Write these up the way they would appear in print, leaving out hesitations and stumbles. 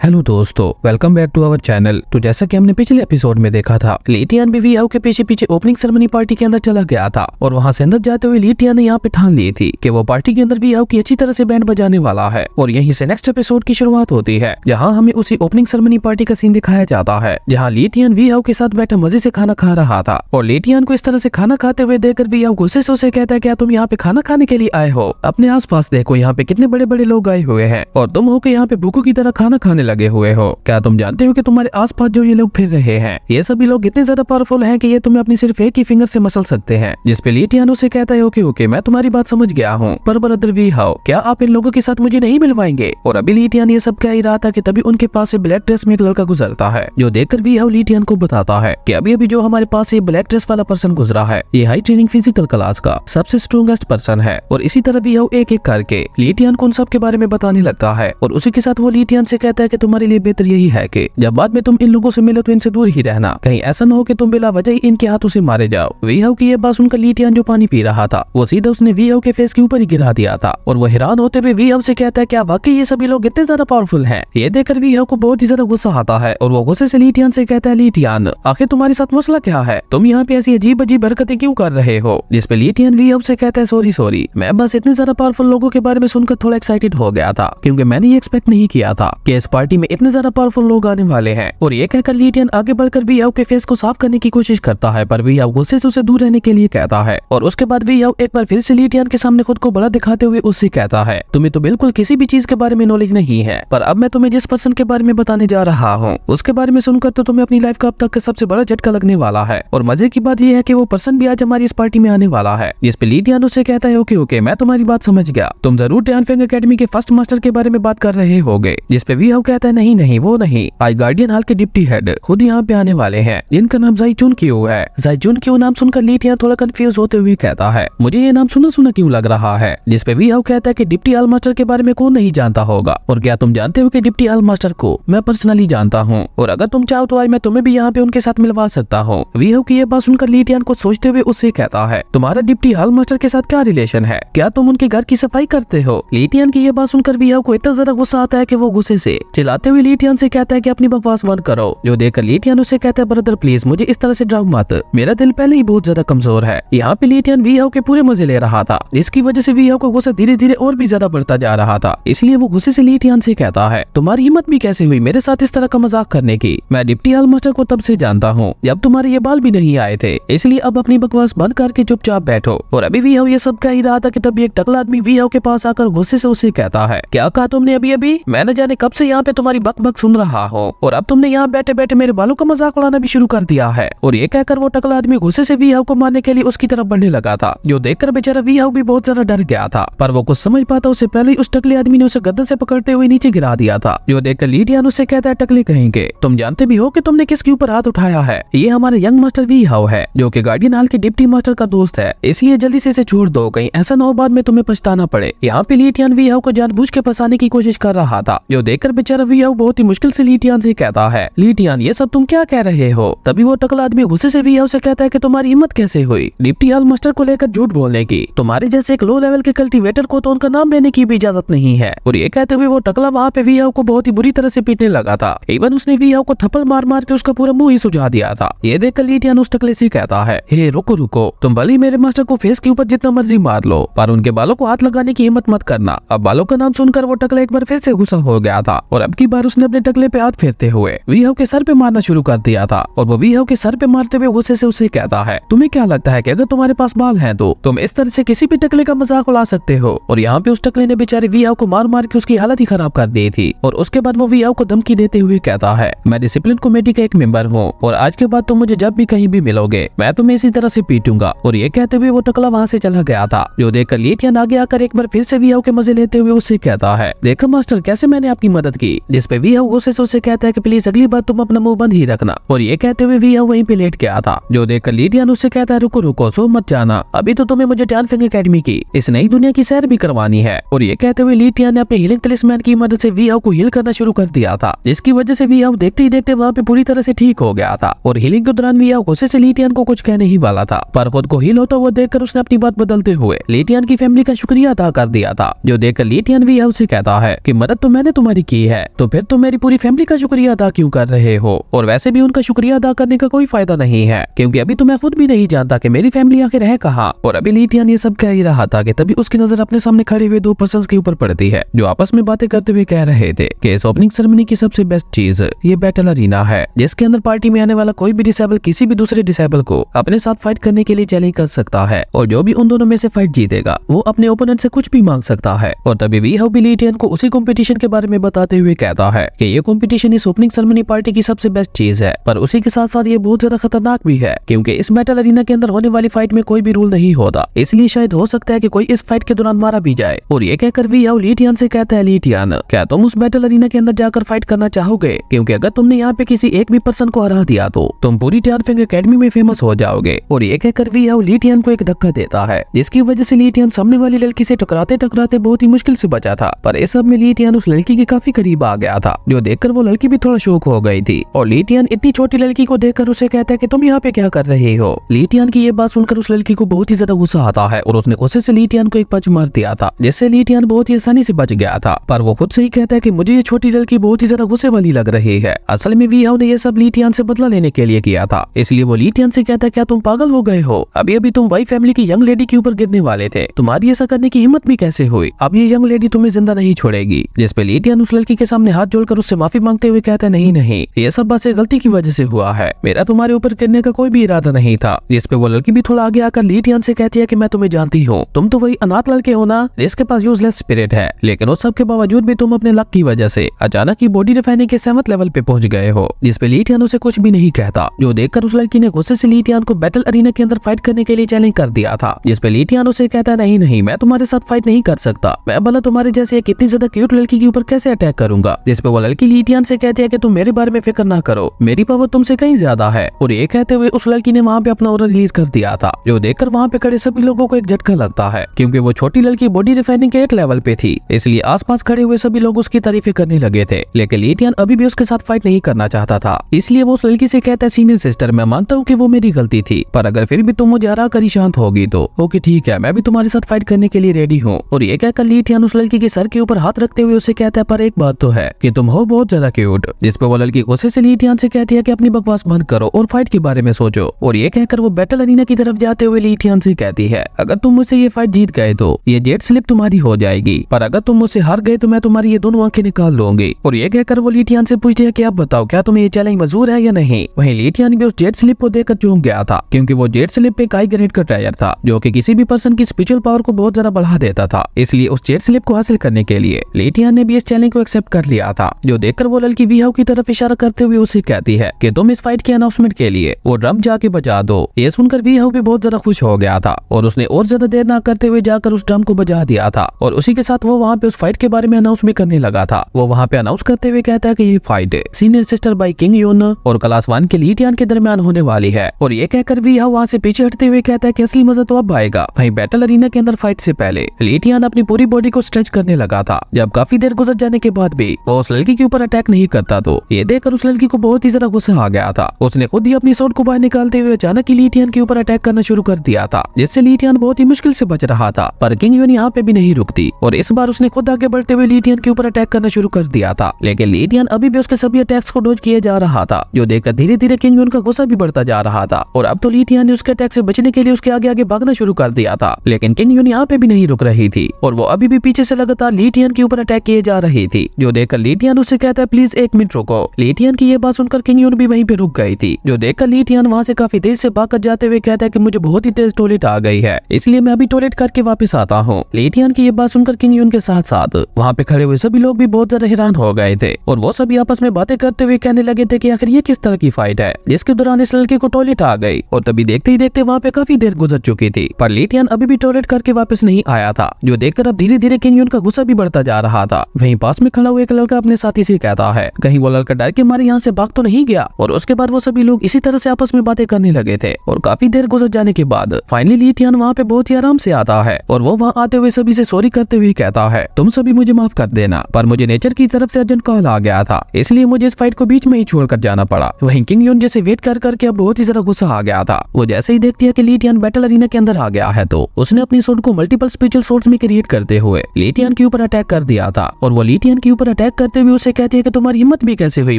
Hello दोस्तों, welcome back to our channel. तो जैसा कि हमने पिछले एपिसोड में देखा था, ली टियान भी वी हाउ के पीछे पीछे ओपनिंग सेरेमनी पार्टी के अंदर चला गया था और वहां से अंदर जाते हुए ली टियान ने यहाँ पे ठान ली थी कि वो पार्टी के अंदर वी हाउ की अच्छी तरह से बैंड बजाने वाला है। और यहीं से नेक्स्ट एपिसोड की शुरुआत होती है, जहाँ हमें उसी ओपनिंग सेरेमनी पार्टी का सीन दिखाया जाता है, जहाँ ली टियान वी हाउ के साथ बैठा मजे से खाना खा रहा था। और ली टियान को इस तरह से खाना खाते हुए देखकर वी हाउ गुस्से से उसे कहता है, क्या तुम यहाँ पे खाना खाने के लिए आए हो? अपने आस पास देखो, यहाँ पे कितने बड़े बड़े लोग आए हुए हैं और तुम हो के यहाँ पे भूखों की तरह खाना खाने लगे हुए हो। क्या तुम जानते हो कि तुम्हारे आसपास जो ये लोग फिर रहे हैं, ये सभी लोग इतने ज्यादा पावरफुल हैं कि ये तुम्हें अपनी सिर्फ एक ही फिंगर से मसल सकते हैं। जिस पे ली टियान उसे कहता है, ओके ओके, मैं तुम्हारी बात समझ गया हूँ, पर ब्रदर वी हाउ, क्या आप इन लोगों के साथ मुझे नहीं मिलवाएंगे? और अभी ली टियान ये सब कह ही रहा था कि तभी उनके पास से ब्लैक ड्रेस में एक लड़का गुजरता है, जो देखकर वी हाउ ली टियान को बताता है कि अभी अभी जो हमारे पास ये ब्लैक ड्रेस वाला पर्सन गुजरा है, ये हाई ट्रेनिंग फिजिकल क्लास का सबसे स्ट्रॉन्गेस्ट पर्सन है। और इसी तरह वी हाउ एक एक करके ली टियान को उन सब के बारे में बताने लगता है। और उसी के साथ वो ली टियान से कहता है कि तुम्हारे लिए बेहतर यही है कि जब बाद में तुम इन लोगों से मिलो तो इनसे दूर ही रहना, कहीं ऐसा न हो कि तुम बिला वजह ही इनके हाथों से मारे जाओ। वी हाउ की ये बात सुनकर ली टियान जो पानी पी रहा था, वो सीधा उसने वी हाउ के फेस के ऊपर ही गिरा दिया था। और वो हैरान होते हुए वी हाउ से कहता है, क्या वाकई ये सभी लोग इतने ज्यादा पावरफुल हैं? ये देखकर वी हाउ को बहुत ही ज्यादा गुस्सा आता है और वो गुस्से से ली टियान से कहता है, ली टियान, आखिर तुम्हारे साथ मसला क्या है? तुम यहाँ पे ऐसी अजीब अजीब हरकतें क्यों कर रहे हो? जिस पे ली टियान वी हाउ से कहता है, सॉरी, मैं बस इतने ज्यादा पावरफुल लोगों के बारे में सुनकर थोड़ा एक्साइटेड हो गया था, क्योंकि मैंने ये एक्सपेक्ट नहीं किया था कि इस पार्टी में इतने ज्यादा पावरफुल लोग आने वाले हैं। और ये कहकर ली टियान आगे बढ़कर वी हाउ के फेस को साफ करने की कोशिश करता है, पर वी हाउ गुस्से से उसे दूर रहने के लिए कहता है। और उसके बाद वी हाउ एक बार फिर से ली टियान के सामने खुद को बड़ा दिखाते हुए उससे कहता है, तुम्हें तो बिल्कुल किसी भी चीज के बारे में नॉलेज नहीं है, पर अब मैं तुम्हें जिस पर्सन के बारे में बताने जा रहा हूँ, उसके बारे में सुनकर तो तुम्हें अपनी लाइफ का अब तक का सबसे बड़ा झटका लगने वाला है। और मजे की बात यह है कि वो पर्सन भी आज हमारी इस पार्टी में आने वाला है। जिस पे ली टियान उससे कहता है, ओके ओके, मैं तुम्हारी बात समझ गया, तुम जरूर टियानफेंग एकेडमी के फर्स्ट मास्टर के बारे में बात कर रहे होगे। जिस पे वी हाउ कहता है, नहीं वो नहीं, आज गार्डियन हॉल के डिप्टी हेड खुद यहाँ पे आने वाले हैं, जिनका नाम जाई चुनक्यू है। जाई चुनक्यू नाम सुनकर ली टियान थोड़ा कंफ्यूज होते हुए कहता है, मुझे ये नाम सुना सुना क्यों लग रहा है? जिस पे वी हाउ कहता है कि डिप्टी हॉल मास्टर के बारे में कौन नहीं जानता होगा, और क्या तुम जानते हो कि डिप्टी हॉल मास्टर को मैं पर्सनली जानता हूँ, और अगर तुम चाहो तो आज मैं तुम्हें भी यहाँ पे उनके साथ मिलवा सकता हूँ। वी हाउ की ये बात सुनकर ली टियान को सोचते हुए उससे कहता है, तुम्हारा डिप्टी हॉल मास्टर के साथ क्या रिलेशन है? क्या तुम उनके घर की सफाई करते हो? ली टियान की ये बात सुनकर वी हाउ को इतना ज्यादा गुस्सा आता है कि वो गुस्से से चिल्लाते हुए ली टियान से कहता है कि अपनी बकवास बंद करो। जो देखकर ली टियान उसे कहता है, ब्रदर प्लीज मुझे इस तरह से ड्राओ मत, मेरा दिल पहले ही बहुत ज्यादा कमजोर है। यहाँ पे ली टियान वी हाउ के पूरे मजे ले रहा था, जिसकी वजह से वी हाउ को गुस्सा धीरे धीरे और भी ज्यादा बढ़ता जा रहा था। इसलिए वो गुस्से से ली टियान से कहता है, तुम्हारी हिम्मत भी कैसे हुई मेरे साथ इस तरह का मजाक करने की? मैं डिप्टी हॉल मास्टर को तब से जानता हूँ जब तुम्हारे ये बाल भी नहीं आए थे, इसलिए अब अपनी बकवास बंद करके चुपचाप बैठो। और अभी वी हाउ ये सब कह ही रहा था कि तभी एक टकला आदमी वी हाउ के पास आकर गुस्से से उसे कहता है, क्या कहा तुमने अभी अभी? मैं न जाने कब से यहाँ पे तुम्हारी बक बक सुन रहा हूँ, और अब तुमने यहाँ बैठे बैठे मेरे बालों का मजाक उड़ाना भी शुरू कर दिया है। और ये कहकर वो टकला आदमी गुस्से से वी हाउ को मारने के लिए उसकी तरफ बढ़ने लगा था, जो देखकर बेचारा वी हाउ भी बहुत ज्यादा डर गया था। पर वो कुछ समझ पाता उससे पहले ही उस टकले आदमी ने उसे गर्दन से पकड़ते हुए नीचे गिरा दिया था। जो देखकर ली टियान उससे कहता है, टकले कहेंगे, तुम जानते भी हो कि तुमने किसके ऊपर हाथ उठाया है? ये हमारे यंग मास्टर वी हाउ है, जो कि गार्डियन हॉल के डिप्टी मास्टर का दोस्त है, इसलिए जल्दी से इसे छोड़ दो, कहीं ऐसा न हो बाद में तुम्हें पछताना पड़े। यहाँ पे ली टियान वी हाउ को जानबूझ के फंसाने की कोशिश कर रहा था, जो देखकर बेचारा वी हाउ बहुत ही मुश्किल से ली टियान से कहता है, ली टियान ये सब तुम क्या कह रहे हो? तभी वो टकला आदमी गुस्से से वी हाउ से कहता है कि तुम्हारी हिम्मत कैसे हुई डिप्टी हॉल मास्टर को लेकर झूठ बोलने की? तुम्हारे जैसे एक लो लेवल के कल्टीवेटर को तो उनका नाम लेने की भी इजाजत नहीं है। और ये कहते हुए वो टकला वहाँ पे वी हाउ को बहुत ही बुरी तरह से पीटने लगा था। इवन उसने वी हाउ को थप्पड़ मार मार के उसका पूरा मुंह ही सुझा दिया था। ये देखकर ली टियान उस टकले से कहता है, हे रुको, तुम भले मेरे मास्टर को फेस के ऊपर जितना मर्जी मार लो, पर उनके बालों को हाथ लगाने की हिम्मत मत करना। अब बालों का नाम सुनकर वो टकला एक बार फिर से गुस्सा हो गया था, और अब की बार उसने अपने टकले पे हाथ फेरते हुए वी हाउ के सर पे मारना शुरू कर दिया था। और वो वी हाउ के सर पे मारते हुए गुस्से से उसे कहता है, तुम्हें क्या लगता है कि अगर तुम्हारे पास बाल हैं तो तुम इस तरह से किसी भी टकले का मजाक उड़ा सकते हो? और यहाँ पे उस टकले ने बेचारे वी हाउ को मार मार के उसकी हालत ही खराब कर दी थी। और उसके बाद वो वी हाउ को धमकी देते हुए कहता है, मैं डिसिप्लिन कमेटी का एक मेंबर हूँ, और आज के बाद तुम मुझे जब भी कहीं भी मिलोगे मैं तुम्हें इसी तरह से पीटूंगा। और ये कहते हुए वो टकला वहाँ से चला गया था। जो देखकर ली टियान आगे आकर एक बार फिर से वी हाउ के मजे लेते हुए उससे कहता है, देखो मास्टर कैसे मैंने आपकी मदद की? जिस पे वी हाउ गुस्से से उससे कहता है कि प्लीज अगली बार तुम अपना मुंह बंद ही रखना। और ये कहते हुए वी हाउ वहीं पे लेट गया था। जो देखकर ली टियान उससे कहता है, रुको सो मत जाना, अभी तो तुम्हें मुझे टियानफेंग एकेडमी की इस नई दुनिया की सैर भी करवानी है। और ये कहते हुए ली टियान ने अपने हीलिंग तलिस्मान की मदद से वी हाउ को हील करना शुरू कर दिया था, जिसकी वजह से वी हाउ देखते ही देखते वहाँ पे पूरी तरह से ठीक हो गया था। और हीलिंग के दौरान वी हाउ गुस्से से ली टियान को कुछ कहने ही वाला था, पर खुद को हील होता हुआ देखकर उसने अपनी बात बदलते हुए ली टियान की फैमिली का शुक्रिया अदा कर दिया था। जो देखकर ली टियान वी हाउ से कहता है कि मदद तो मैंने तुम्हारी की है, तो फिर तुम मेरी पूरी फैमिली का शुक्रिया अदा क्यों कर रहे हो? और वैसे भी उनका शुक्रिया अदा करने का कोई फायदा नहीं है, क्योंकि अभी तो मैं खुद भी नहीं जानता कि मेरी फैमिली आखिर है कहाँ। और अभी ली टियान ये सब कह ही रहा था कि तभी उसकी नजर अपने सामने खड़े हुए दो पर्संस के ऊपर पड़ती है, जो आपस में बातें करते हुए कह रहे थे कि इस ओपनिंग सेरेमनी की सबसे बेस्ट चीज ये बैटल अरीना है, जिसके अंदर पार्टी में आने वाला कोई भी डिसेबल किसी भी दूसरे डिसेबल को अपने साथ फाइट करने के लिए चैलेंज कर सकता है, और जो भी उन दोनों में से फाइट जीतेगा वो अपने ओपोनेंट से कुछ भी मांग सकता है। और तभी वी हाउ भी ली टियान को उसी कंपटीशन के बारे में बताते हुए कहता है कि ये कंपटीशन इस ओपनिंग सेरेमनी पार्टी की सबसे बेस्ट चीज है, पर उसी के साथ साथ ये बहुत ज्यादा खतरनाक भी है, क्योंकि इस बैटल अरीना के अंदर होने वाली फाइट में कोई भी रूल नहीं होता, इसलिए शायद हो सकता है कि कोई इस फाइट के दौरान मारा भी जाए। और ये कहकर वी हाउ ली टियान से कहता है, ली टियान क्या तुम उस बैटल अरीना के अंदर जाकर फाइट करना चाहोगे? क्योंकि अगर तुमने यहाँ पे किसी एक भी पर्सन को हरा दिया तो तुम पूरी टारफिंग एकेडमी में फेमस हो जाओगे। और ये कहकर वी हाउ ली टियान को एक धक्का देता है, जिसकी वजह से ली टियान सामने वाली लड़की से टकराते टकराते बहुत ही मुश्किल से बचा था, पर इस सब में ली टियान उस लड़की के काफी करीब आ गया था, जो देखकर वो लड़की भी थोड़ा शॉक हो गई थी। और ली टियान इतनी छोटी लड़की को देखकर उसे कहता है कि तुम यहाँ पे क्या कर रहे हो? ली टियान की ये बात सुनकर उस लड़की को बहुत ही ज्यादा गुस्सा आता है, और उसने गुस्से से ली टियान को एक पंच मार दिया था, जिससे ली टियान बहुत ही आसानी से बच गया था। पर वो खुद से ही कहता है कि मुझे ये छोटी लड़की बहुत ही ज्यादा गुस्से वाली लग रही है। असल में वी हाउ ने ये सब ली टियान से बदला लेने के लिए किया था, इसलिए वो ली टियान से कहता है, क्या तुम पागल हो गए हो? अभी अभी तुम वाई फैमिली की यंग लेडी के ऊपर गिरने वाले थे, तुम्हारी ऐसा करने की हिम्मत भी कैसे हुई? अब ये यंग लेडी तुम्हें जिंदा नहीं छोड़ेगी। जिस पे ली टियान उस लड़की के सामने हाथ जोड़कर उससे माफी मांगते हुए कहता है, नहीं नहीं, ये सब बातें गलती की वजह से हुआ है, मेरा तुम्हारे ऊपर गिरने का कोई भी इरादा नहीं था। जिस पे वो लड़की भी थोड़ा आगे आकर ली टियान से कहती है कि मैं तुम्हें जानती हूँ, तुम तो वही अनाथ लड़के हो ना जिसके पास यूजलेस स्पिरिट है, लेकिन उस सब के बावजूद भी तुम अपने लक की वजह से अचानक ही बॉडी रिफाइनिंग के 7th लेवल पे पहुंच गए हो। जिस पे ली टियान उसे कुछ भी नहीं कहता, जो देखकर उस लड़की ने गुस्से से ली टियान को बैटल अरीना के अंदर फाइट करने के लिए चैलेंज कर दिया था। जिस पे ली टियान उसे कहता है, नहीं नहीं, मैं तुम्हारे साथ फाइट नहीं कर सकता, मैं भला तुम्हारे जैसे एक इतनी ज्यादा क्यूट लड़की के ऊपर कैसे अटैक करूंगा? जिस पे वो लड़की ली टियान से कहती है कि तुम मेरे बारे में फिक्र ना करो, मेरी पावर तुमसे कहीं ज्यादा है। और ये कहते हुए उस लड़की ने वहाँ पे अपना ऑरा रिलीज कर दिया था, जो देखकर वहाँ पे खड़े सभी लोगों को एक झटका लगता है, क्योंकि वो छोटी लड़की बॉडी रिफाइनिंग के 8 लेवल पे थी, इसलिए आसपास खड़े हुए सभी लोग उसकी तारीफें करने लगे थे। लेकिन ली टियान अभी भी उसके साथ फाइट नहीं करना चाहता था, इसलिए वो उस लड़की से कहता है, सीनियर सिस्टर मैं मानता हूँ कि वो मेरी गलती थी, पर अगर फिर भी तुम मुझे हरा कर ही शांत होगी तो ओके ठीक है, मैं भी तुम्हारे साथ फाइट करने के लिए रेडी हूँ। और ये कहकर ली टियान उस लड़की के सर के ऊपर हाथ रखते हुए उसे कहता है, पर एक बात तो है कि तुम हो बहुत ज्यादा क्यूट। जिस पे वो लड़की गुस्से से ली टियान से कहती है कि अपनी बकवास बंद करो और फाइट के बारे में सोचो। और ये कहकर वो बैटल अरीना की तरफ जाते हुए ली टियान से कहती है, अगर तुम मुझसे ये फाइट जीत गए तो ये जेट स्लिप तुम्हारी हो जाएगी, पर अगर तुम मुझसे हार गए तो मैं तुम्हारी ये दोनों आंखें निकाल लूंगी। और ये कहकर वो ली टियान से पूछती है कि आप बताओ क्या तुम्हें ये चैलेंज मंजूर है या नहीं? वहीं ली टियान भी उस जेट स्लिप को देखकर चौंक गया था, क्योंकि वो जेट स्लिप एक हाई ग्रेड का ट्रेजर था, जो कि किसी भी पर्सन की स्पिरिचुअल पावर को बहुत ज्यादा बढ़ा देता था। इसलिए उस जेट स्लिप को हासिल करने के लिए ली टियान ने भी इस चैलेंज को एक्सेप्ट कर लिया था, जो देखकर वो लड़की वी हाउ की तरफ इशारा करते हुए उसे कहती है कि तुम इस फाइट के अनाउंसमेंट के लिए वो ड्रम जाके बजा दो। ये सुनकर वी हाउ भी बहुत ज्यादा खुश हो गया था, और उसने और ज्यादा देर ना करते हुए जाकर उस ड्रम को बजा दिया था, और उसी के साथ वो वहाँ पे उस फाइट के बारे में अनाउंस भी करने लगा था। वो वहाँ पे अनाउंस करते हुए कहता है कि ये fight senior sister by king Yun और क्लास 1 के ली टियान के दरमियान होने वाली है। और ये कहकर वी हाउ वहाँ से पीछे हटते हुए कहता है कि असली मजा तो अब आएगा। वहीं बैटल अरीना के अंदर फाइट से पहले ली टियान अपनी पूरी बॉडी को स्ट्रेच करने लगा था। जब काफी देर गुजर जाने के बाद भी वो उस लड़की के ऊपर अटैक नहीं करता, तो ये देखकर उस लड़की को बहुत ही ज्यादा गुस्सा आ गया था। उसने खुद ही अपनी स्वॉर्ड को बाहर निकालते हुए अचानक ही ली टियान के ऊपर अटैक करना शुरू कर दिया था, जिससे ली टियान बहुत ही मुश्किल से बच रहा था। पर किंग यून यहाँ पे भी नहीं रुकती, और इस बार उसने खुद आगे बढ़ते हुए ली टियान के ऊपर अटैक करना शुरू कर दिया था। लेकिन ली टियान अभी भी उसके सभी अटैक्स को डॉज किए जा रहा था, जो देखकर धीरे धीरे किंग यून का गुस्सा भी बढ़ता जा रहा था। और अब तो ली टियान ने उसके अटैक से बचने के लिए उसके आगे आगे भागना शुरू कर दिया था। लेकिन किंग यून यहाँ पे भी नहीं रुक रही थी, और वो अभी भी पीछे से लगातार ली टियान के ऊपर अटैक किए जा रही थी, जो देखकर ली टियान उससे कहता है, प्लीज 1 मिनट रुको। ली टियान की ये बात सुनकर किंग यून भी वहीं पे रुक गई थी, जो देखकर ली टियान वहाँ से काफी तेज से भागकर जाते हुए कहता है कि मुझे बहुत ही तेज टॉयलेट आ गई है, इसलिए मैं अभी टॉयलेट करके वापस आता हूँ। ली टियान की ये बात सुनकर किंग यून के साथ साथ वहाँ पे खड़े हुए सभी लोग भी बहुत ज्यादा हैरान हो गए थे, और वो सभी आपस में बातें करते हुए कहने लगे थे कि आखिर ये किस तरह की फाइट है जिसके दौरान इस लड़के को टॉयलेट आ गई। और तभी देखते ही देखते वहाँ पे काफी देर गुजर चुकी थी, पर ली टियान अभी भी टॉयलेट करके वापस नहीं आया था, जो देखकर अब धीरे धीरे किंग यून का गुस्सा भी बढ़ता जा रहा था। वहीं पास में खड़ा हुआ एक लड़का अपने साथी से कहता है, कहीं वो लड़का डर के मारे यहाँ से भाग तो नहीं गया। और उसके बाद वो सभी लोग इसी तरह से आपस में बातें करने लगे थे, और काफी देर गुजर जाने के बाद फाइनली ली टियान वहाँ पे बहुत ही आराम से आता है, और वो वहाँ आते हुए सभी से सॉरी करते हुए कहता है, तुम सभी मुझे माफ कर देना, पर मुझे नेचर की तरफ से अर्जेंट कॉल आ गया था, इसलिए मुझे इस फाइट को बीच में ही छोड़कर जाना पड़ा। वहीं किंग यून जैसे वेट कर करके अब बहुत ही ज्यादा गुस्सा आ गया था। वो जैसे ही देखती है कि ली टियान बैटल अरीना के अंदर आ गया है, तो उसने अपनी स्वॉर्ड को मल्टीपल स्पिरिचुअल स्वॉर्ड्स में क्रिएट करते हुए ली टियान के ऊपर अटैक कर दिया था। और वो ली टियान के ऊपर अटैक करते हुए उसे कहती है कि तुम्हारी हिम्मत भी कैसे हुई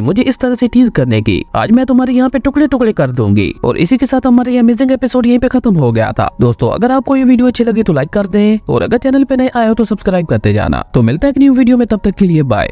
मुझे इस तरह से टीज करने की, आज मैं तुम्हारे यहाँ पे टुकड़े टुकड़े कर दूंगी। और इसी के साथ हमारा ये अमेजिंग एपिसोड यहीं पे खत्म हो गया था। दोस्तों अगर आपको ये वीडियो अच्छी लगी तो लाइक कर दें और अगर चैनल पे नए आए हो तो सब्सक्राइब करते जाना। तो मिलता है एक न्यू वीडियो में, तब तक के लिए बाय।